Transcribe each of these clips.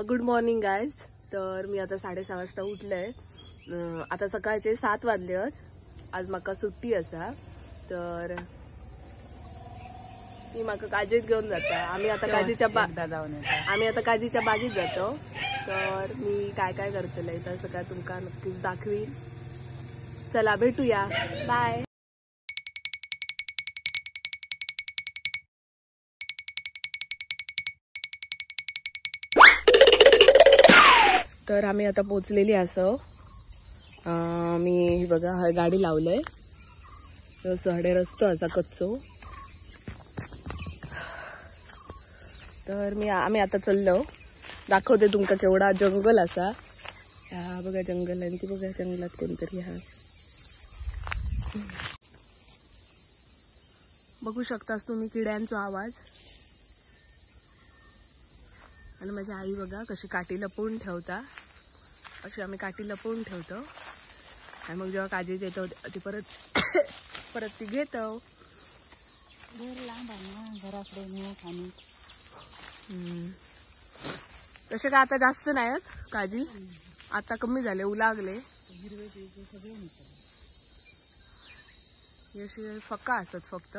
Good morning guys. तर मी आता 6:30 वाजता उठले. आता सकाळचे 7 वाजले. आज माका सुट्टी असा, तर मी माका काजीत घेऊन जाता. आम्ही आता काजीच्या बागेत जातो. तर मी काय काय करतले तर सगळं तुमका नक्कीच दाखवीन. चला भेटूया, बाय. तर आम्ही आता पोचलेली असो. मी बघा गाडी लावलंय. सडे रस्तो असा कच्चो. तर आम्ही आता चललो. दाखवते तुमका केवढा जंगल असा. हा बघा जंगल आहे. ती बघा जंगलात कोणतरी हा बघू शकतास तुम्ही किड्यांचा आवाज. आणि माझी आई बघा कशी काठी लपवून ठेवता. अशी आम्ही काठी लपवून ठेवतो आणि मग जेव्हा काजी येतो ती परत ती घेतो. घर लांब आहे ना घराकडे खाणी. तसे का आता जास्त नाही आहेत काजी. आता कमी झाले, उलागले. हिरवे पिवळे सगळे असे फक्का असतात फक्त.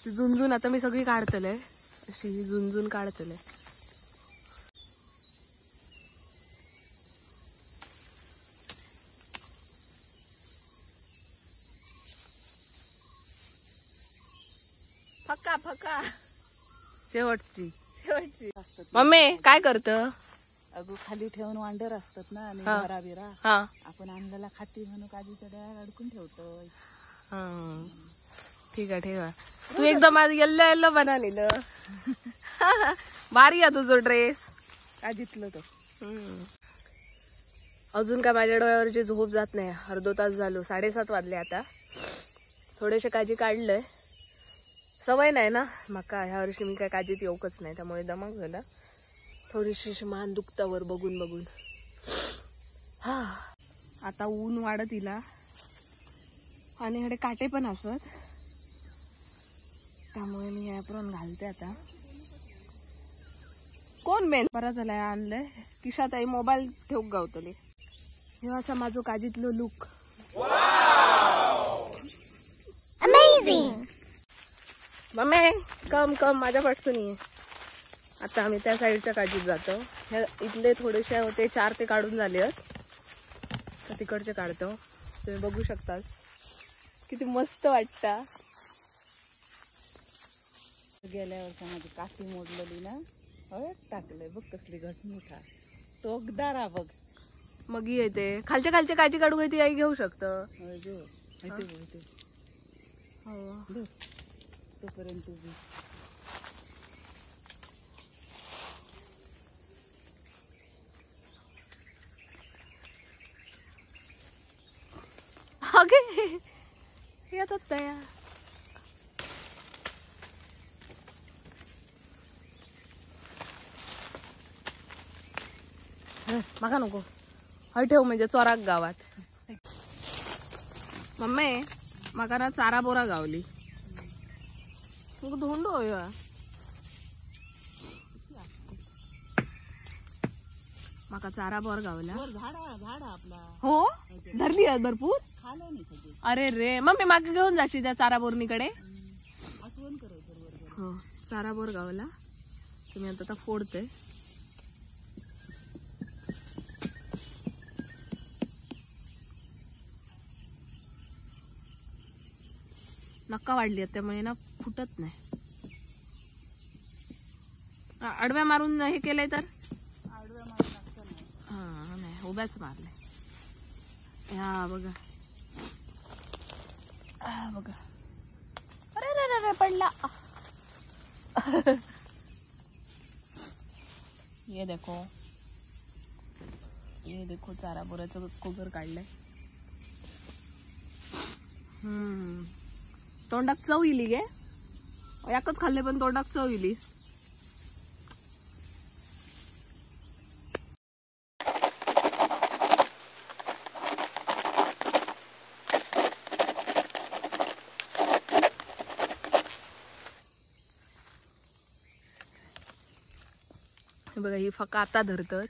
ती झुंजून आता मी सगळी काढतले. अशी झुंजून काढतले. फक्का फक्का शेवटची. मम्मी काय करत? अगो खाली ठेवून वांडर असतात ना आणि घरा बिरा. आपण आणलेला खाती म्हणून काजीच्या डळ्या अडकून ठेवतो. ठीक आहे ठीक आहे. तू एकदम आज येल्लो येल्लो बनालेलं. भारी आहे तुझं ड्रेस. काजीतलं तो. अजून काय माझ्या डोळ्यावरची झोप जात नाही. अर्धो तास झालो. 7:30 वाजले आता. थोडेसे काजी काढलंय. सवय नाही ना माका. ह्या वर्षी मी काय काजीत येऊकच नाही, त्यामुळे दमक झाला. थोडीशी मान दुखतावर बघून बघून. हा आता ऊन वाढत इला आणि ह्याडे काटे पण असत, त्यामुळे मी ॲप्रॉन घालते आता. कोण मेन बरा झालाय आणलंय किशात आई. मोबाईल ठेवूक गावतले. हे असा माझं काजीतलो लुक. अमेझिंग. मम्मी कम कम माझ्या पाठसून ये. आता आम्ही त्या साईडच्या काजीत जातो. ह्या इथले थोडेसे होते 4 ते काढून झाले आहेत. तर तिकडचे काढतो. तुम्ही बघू शकता किती मस्त वाटतं. गेल्या वर्षी माझी काठी मोडलेली ना, टाकलंय बघ कसली घटमुठा. टोकदारा बघ. मग येते खालच्या खालच्या काजी काढू ती आई घेऊ शकतं. हो तोपर्यंत तुझी अगे येतात तया. माका नको. हय ठेव म्हणजे चोराक गावात. मम्मी माका ना चारा बोरा गावली. धोंड होय. माका चारा बोर गावला. झाड आपला. हो धरली आहे भरपूर. अरे रे मम्मी माका घेऊन जाशी त्या चारा बोरणीकडे. हो चारा बोर गावला. तुम्ही आता फोडते. नक्का वाढली त्यामुळे ना फुटत नाही. आडव्या मारून हे केलंय तर हा नाही उभ्याच मारले. हा बघा बघा. अरे रे रे पडला. ये देखो चारा बोराचं कोगर काढलंय. तोंडात चव इली गे. एकच खाल्ले पण तोंडात चव इली. बघा ही फका आता धरतात.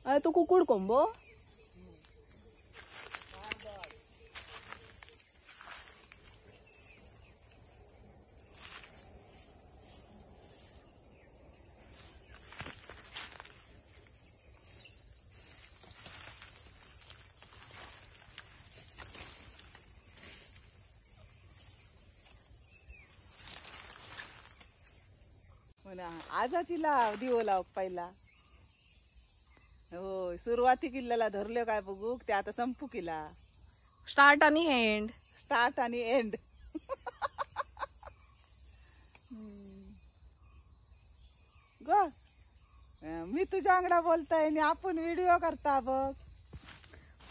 अरे तो कुकुड कोंबो आजा तिला दिवो लाव पहिला. हो सुरुवाती किल्ल्याला धरले काय बघू ते आता संपू किला. स्टार्ट आणि एंड. स्टार्ट आणि एंड. ग मी तुझ्या अंगडा बोलताय आणि आपण व्हिडिओ करता बघ.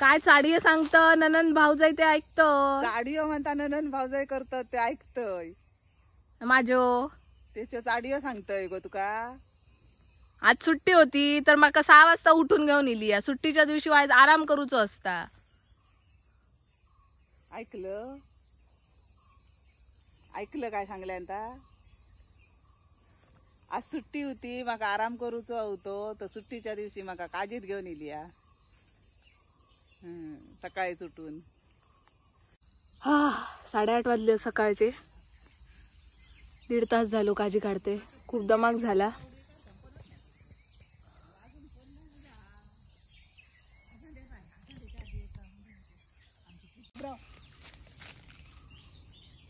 काय चाडीय सांगत ननंद भाऊजाई ते ऐकत. चाडिओ म्हणता ननंद भाऊजाई करतात ते ऐकतय. माझो त्याच्या चाडिओ सांगतय ग तुका. आज सुट्टी होती तर मला 6 वाजता उठून घेऊन इली. सुट्टीच्या दिवशी आज आराम करूचो असता. ऐकलं ऐकलं काय सांगले आता. आज सुट्टी होती माका आराम करूचो होतो तर सुट्टीच्या दिवशी माका काजीत घेऊन इली. सकाळी उठून 8:30 वाजले सकाळचे. 1.5 तास झालो काजी काढते. खूप दमाक झाला.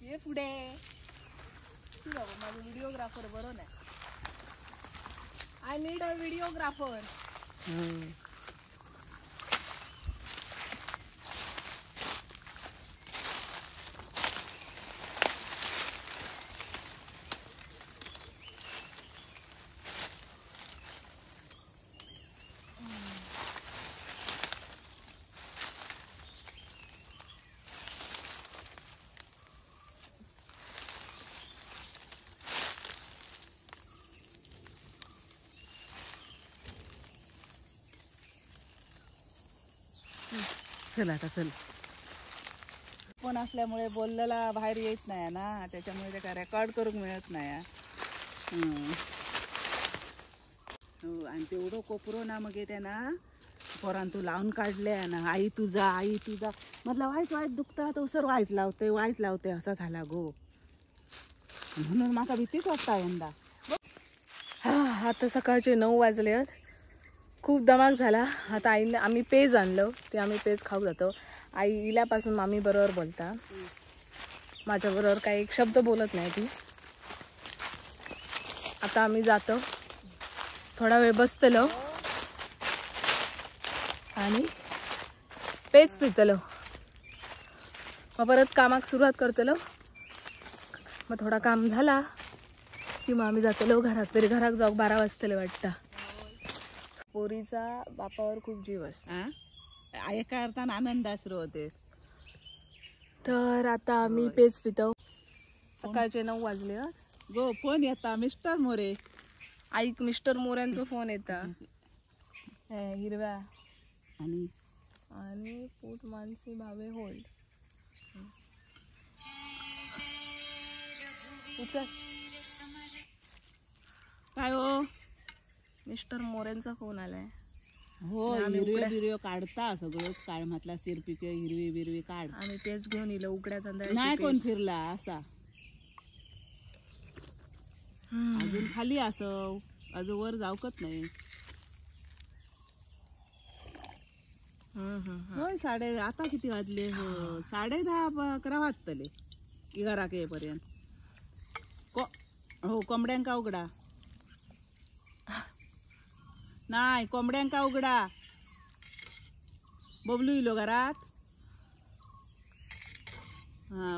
ये पुढे माझा व्हिडिओग्राफर बरोबर नाही. I need a videographer. चल आता चल. फोन असल्यामुळे बोललेला बाहेर येत नाही ना, त्याच्यामुळे ते काय रेकॉर्ड करूक मिळत नाही. हो आणि तेवढं कोपरो ना मग येते ना पोरान तू लावून काढले ना. आई तुझा म्हटलं वाईट दुखता तो सर वाईच लावते असा झाला गो. म्हणून माका भीतीच वाटता यंदा. आता सकाळचे 9 वाजले. खूप दमाक झाला. आता आईने आम्ही पेज आणलं ते आम्ही पेज खाऊ जातो. आई इल्यापासून मामी बरोबर बोलता. माझ्याबरोबर काही एक शब्द बोलत नाही ती. आता आम्ही जातो. थोडा वेळ बसतलो आणि पेज पितलो. मग परत कामाक सुरुवात करतलो. मग थोडा काम झाला की मग आम्ही जातलो घरात. तरी घरात जाऊ 12 वाजतले वाटतं. पोरीचा बापावर खूप जीव असतो. एका अर्थानं आनंदाश्रू होते. तर आता आम्ही पेज पितो. सकाळचे 9 वाजले. गो फोन येता मिस्टर मोरे. ऐक मिस्टर मोऱ्यांचा फोन येता. हिरव्या आणि पोट मानसी भावे होल्ड. उचल. काय हो मिस्टर मोऱ्यांचा फोन आलाय. हो हिरवे बिरवे काढता सगळं. काळ म्हटला सिरपिके हिरवी बिरवी काढ. आम्ही तेच घेऊन येलो उकड्या तांदळाची. नाही कोण फिरला असा. अजून खाली असं अजून वर जाऊकत नाही. होय आता किती वाजले. हो 10:30-11 वाजतले 11 येईपर्यंत. हो कोंबड्यांका उघडा. नाही कोंबड्यांका उघडा. बबलू इलो घरात.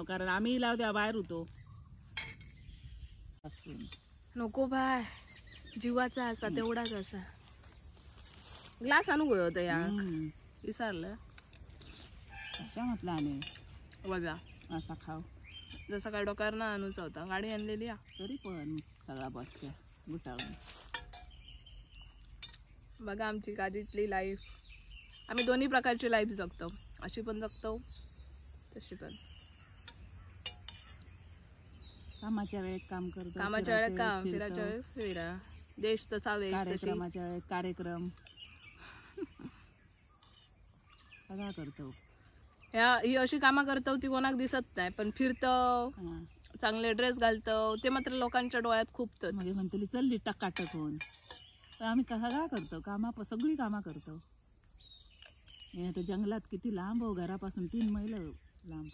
कारण आम्ही लाव त्या बाहेर होतो. नको बाय जीवाचा असा तेवढाच असा. ग्लास आणू गयो होतं या विसरलं. अशा म्हटलं आणि बघा असा खाव. जसं काय डोक्यावर ना आणूचा होता. गाडी आणलेली तरी पण सगळा बसत्या गुटाळून. बघा आमची काजीतली लाईफ. आम्ही दोन्ही प्रकारची लाईफ जगतो. अशी पण जगतो तशी पण. कामाच्या वेळेत काम करतो, कामाच्या वेळेत काम, फिराच्या वेळेत फिरा. देश तसा वेश तशी. कार्यक्रमाच्या वेळेत कार्यक्रम सगळा करतो. ही अशी कामं करतो ती कोणाक दिसत नाही, पण फिरतो, चांगले ड्रेस घालतो, ते मात्र लोकांच्या डोळ्यात खूपत. म्हणजे म्हणतली चलली टकाटक होऊन. तर आम्ही सगळा करतो, सगळी कामं करतो. हे आता जंगलात किती लांब हो, घरापासून 3 मैल लांब,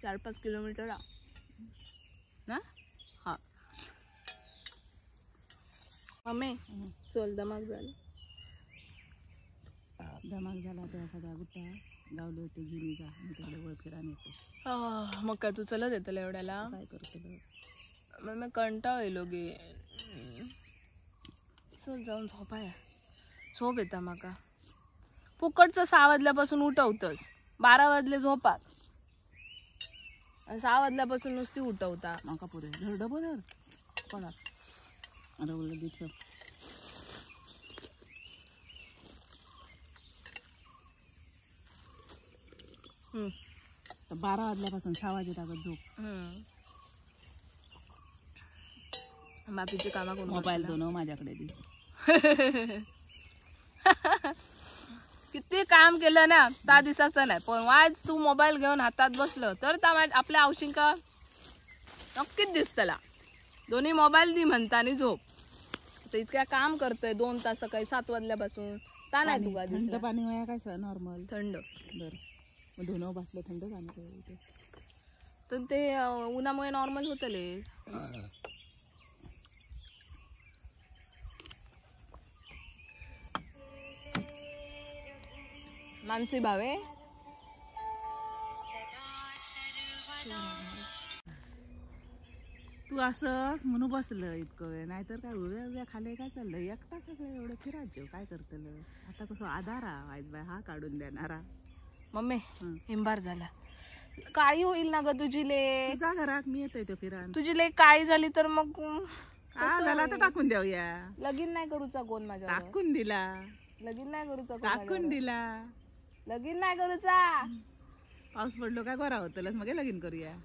4-5 किलोमीटर ना. हा मम्मी चल, दमाग झालं. धमाक झाला तेव्हा सगळा गुट्टा गावले होते. घेऊन जा, मी तिकडे वर फिरायला येतो. मग काय तू चलत येतलं एवढ्याला? काय करतो मग मी कंटाळ येलो गे. चल जाऊन झोपाया. झोप येता माका. फुकटचं 6 वाजल्यापासून उठवतस, 12 वाजले झोपात, 6 वाजल्यापासून नुसती उठवता. माका पुरे धर डबो धर पडा. अरे बोललं दिसलं. तर 12 वाजल्यापासून 6 वाजेपर्यंत झोप. बाकीची कामा कोण? मोबाईल दोन माझ्याकडे दे. किती काम केलं ना त्या दिवसाचं नाही, पण आज तू मोबाईल घेऊन हातात बसलं तर आपल्या औशिंका नक्कीच दिसतला. दोन्ही मोबाईल दी म्हणता आणि झोप. तर इतक्या काम करतोय 2 तास सकाळी 7 वाजल्यापासून. ता नाही तुका थंड पाणी वया काय नॉर्मल थंड. बरं मग धुणं बसलं थंड पाणी तर ते उन्हामुळे नॉर्मल होतले. मानसी भावे तू असंच म्हणून बसलं इतकं वेळ, नाहीतर काय उभ्या खाले काय चाललं एकटा सगळं एवढं फिरायचं काय करतलं. आता कसं आधारा वाईट बाय हा काढून देणारा. मम्मी हिंबार झाला. काळी होईल ना ग तुझी ले. जा घरात मी येतोय तो फिरा. तुझी ले काळी झाली तर मग झाला तर टाकून देऊया. लगीन नाही करूचा कोण माझ्या? टाकून दिला. लगीन नाही करूचा टाकून दिला. लगीन नाही करूचा. पाऊस पडलो काय गोरा होतलच मग लगीन करूया.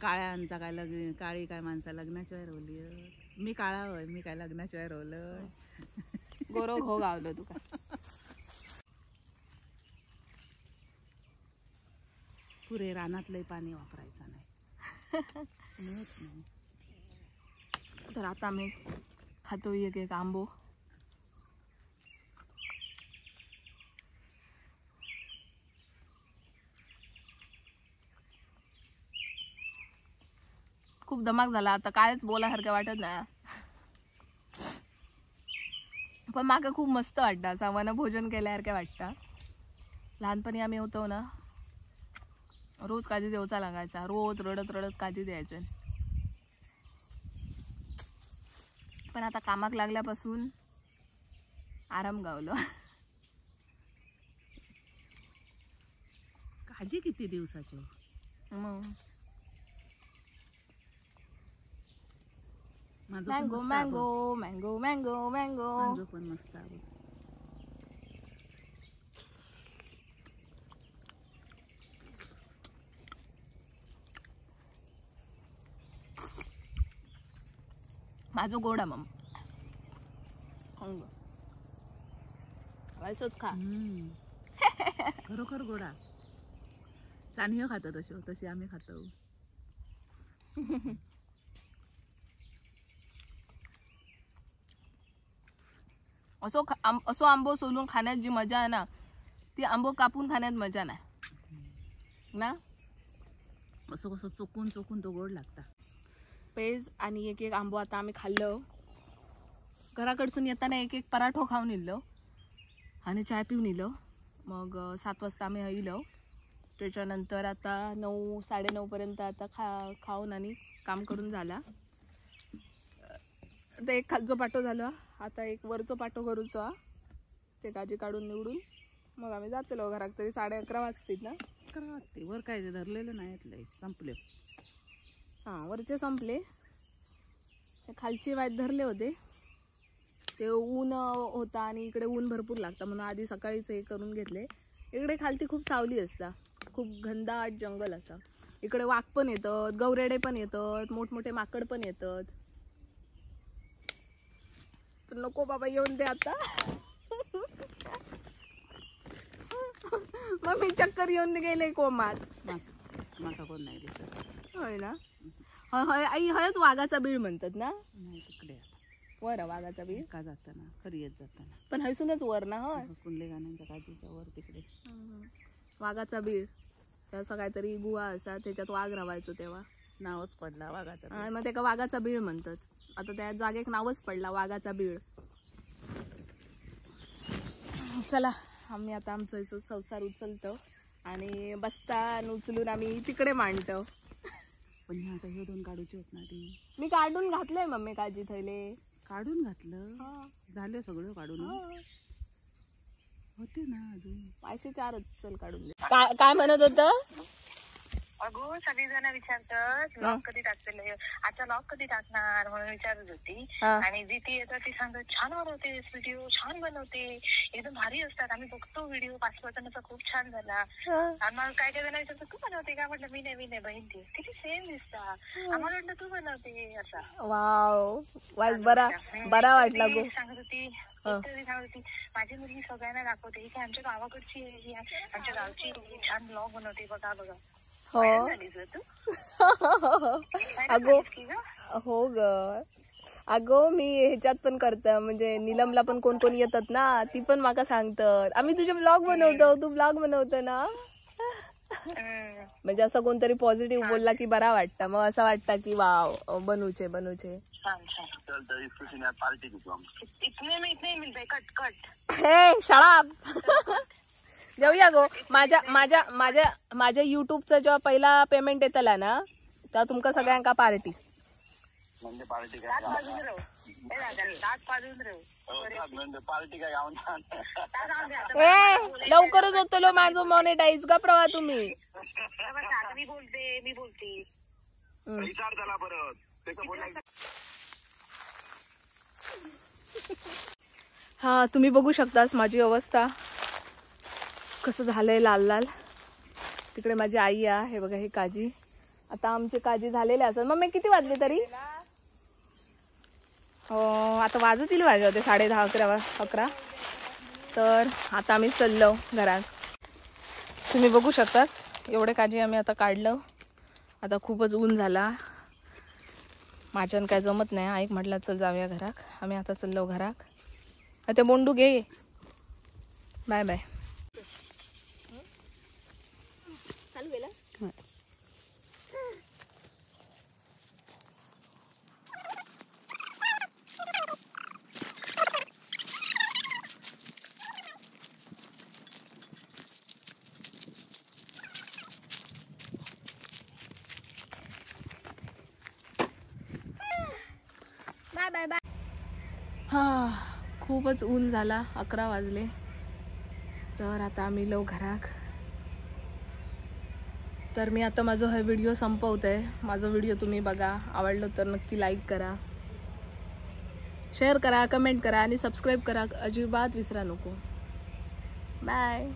काळ्यांचा काय लग्न, काळी काय माणसा लग्नाशिवाय रोवली. मी काळा होय, मी काय लग्नाशिवाय रोवलं. गोरो हो गावलं तू काय. पुरे रानातलंही पाणी वापरायचं नाही. तर आता आम्ही खातो एक आंबो. खूप धमाक झाला. आता कायच बोलासारखं वाटत नाही, पण माका खूप मस्त वाटतं. असं वनभोजन केल्यासारखं वाटतं. लहानपणी आम्ही होतो ना, रोज काजी देवचा लागायचा. रोज रडत रडत काजी द्यायचं. पण आता कामाक लागल्यापासून आराम गावलो. काजी किती दिवसाची मग mango mango mango mango mango पण मस्त आहे. माझं गोडा मम वायसोच खा. खरोखर गोडा. चानियो खातो तशी आम्ही खातो. असो आंबो सोलून खाण्यात जी मजा आहे ना, ती आंबो कापून खाण्यात मजा नाही ना. असं कसं चोकून चोकून तो गोड लागता. पेज आणि एक आंबो आता आम्ही खाल्लो. घराकडसून येताना एक पराठो खाऊन इल्लो आणि चाय पिऊन इलो. मग 7 वाजता आम्ही येलो. त्याच्यानंतर आता 9 साडे 9 पर्यंत आता खाऊन आणि काम करून झाला. आता एक खालचो पाटो झाला. आता एक वरचो पाटो करूचा. ते काजी काढून निवडून मग आम्ही जातलो घरात. तरी 11:30 वाजतील ना. 11 वाजते. वर काय धरलेलं नाही, संपले. हां वरचे संपले. खालची वाईट धरले होते. ते ऊन होता आणि इकडे ऊन भरपूर लागतं म्हणून आधी सकाळीच हे करून घेतले. इकडे खालती खूप सावली असता, खूप घनदाट जंगल असतं. इकडे वाघ पण येतात, गौरेडे पण येतात, मोठमोठे माकड पण येतात. तर नको बाबा येऊन दे आता. मग मी चक्कर येऊन गेले कोमात. माका कोण नाही दिसत. होय ना. आई हयच वाघाचा बीळ म्हणतात ना. नाही तिकडे वर वाघाचा बीळ का जाताना खरी येत जाताना पण हैसूनच वर ना. होय कुंडले गाण्यांच्या काजूच्या वर तिकडे वाघाचा बीळ. त्याचा काहीतरी गुहा असा त्याच्यात वाघ राहायचो तेव्हा नावच पडला वाघाचा. मग ते का वाघाचा बीळ म्हणतात. आता त्या जागेक नावच पडला वाघाचा बीळ. चला आम्ही आता आमचं संसार उचलतो आणि बस्ता उचलून आम्ही तिकडे मांडतो. पण आता हे 2 काढूचे होत ना ती. मी काढून घातलंय मम्मी काळजी थैले. काढून घातलं झालं सगळं काढून होते ना अजून 504 चल काढून दे. काय म्हणत होतं. अगो सगळीजण विचारतात लॉक कधी टाकते, आता लॉक कधी टाकणार म्हणून विचारत होती. आणि जी ती येतात ती सांगतात छान बनवते व्हिडिओ, छान बनवते, एकदम भारी असतात. आम्ही बघतो व्हिडिओ 5 वर्षांचा खूप छान झाला. आणि मग काय काय जण विचारतात तू बनवते का. म्हटलं मी नाही बहीण ती किती सेम दिसता. आम्हाला वाटलं तू बनवते असा. वाव बरा वाटला गो. सांगत होती सांगत होती माझी मुलगी सगळ्यांना दाखवते की आमच्या गावाकडची आमच्या गावची छान ब्लॉग बनवते बघा. हो अगो हो ग. अगो मी ह्याच्यात पण करत म्हणजे नीलमला पण कोण कोण येतात ना ती पण माका सांगतात आम्ही तुझे ब्लॉग बनवतो, तू ब्लॉग बनवतो ना. म्हणजे असं कोणतरी पॉझिटिव्ह बोलला की बरा वाटतं. मग असं वाटतं की वाव बनूचे. हे शाळा जाऊया गो. माझ्या युट्यूबचा जेव्हा पहिला पेमेंट येतला ना तेव्हा तुमका सगळ्यांका पार्टी. म्हणजे पार्टी काय लवकरच होतलो माझं मॉनिटाईज का प्रवा तुम्ही. मी बोलते हा तुम्ही बघू शकतास माझी अवस्था कसं झालंय लाल लाल. तिकडे माझी आई आहे हे बघा. हे काजी आता आमचे काजी झालेले असतात. मग मी किती वाजले तरी आता वाजतील वाजले होते 10:30-11. तर आता आम्ही चाललो घरात. तुम्ही बघू शकतास एवढे काजी आम्ही आता काढलं. आता खूपच ऊन झाला माझ्यानं काय जमत नाही. ऐक म्हटलं चल जाऊया घरात. आम्ही आता चाललो घरात. आता बोंडू घे. Bye bye. चालू गेला. Bye bye bye. खूपच ऊन झाला. 11 वाजले. तर आता आम्ही लो घरात. तर मी आता माझा हा व्हिडिओ संपवते. माझा व्हिडिओ तुम्ही बघा. आवडलं तर नक्की लाईक करा, शेअर करा, कमेंट करा आणि सबस्क्राईब करा. अजिबात विसरा नको. बाय.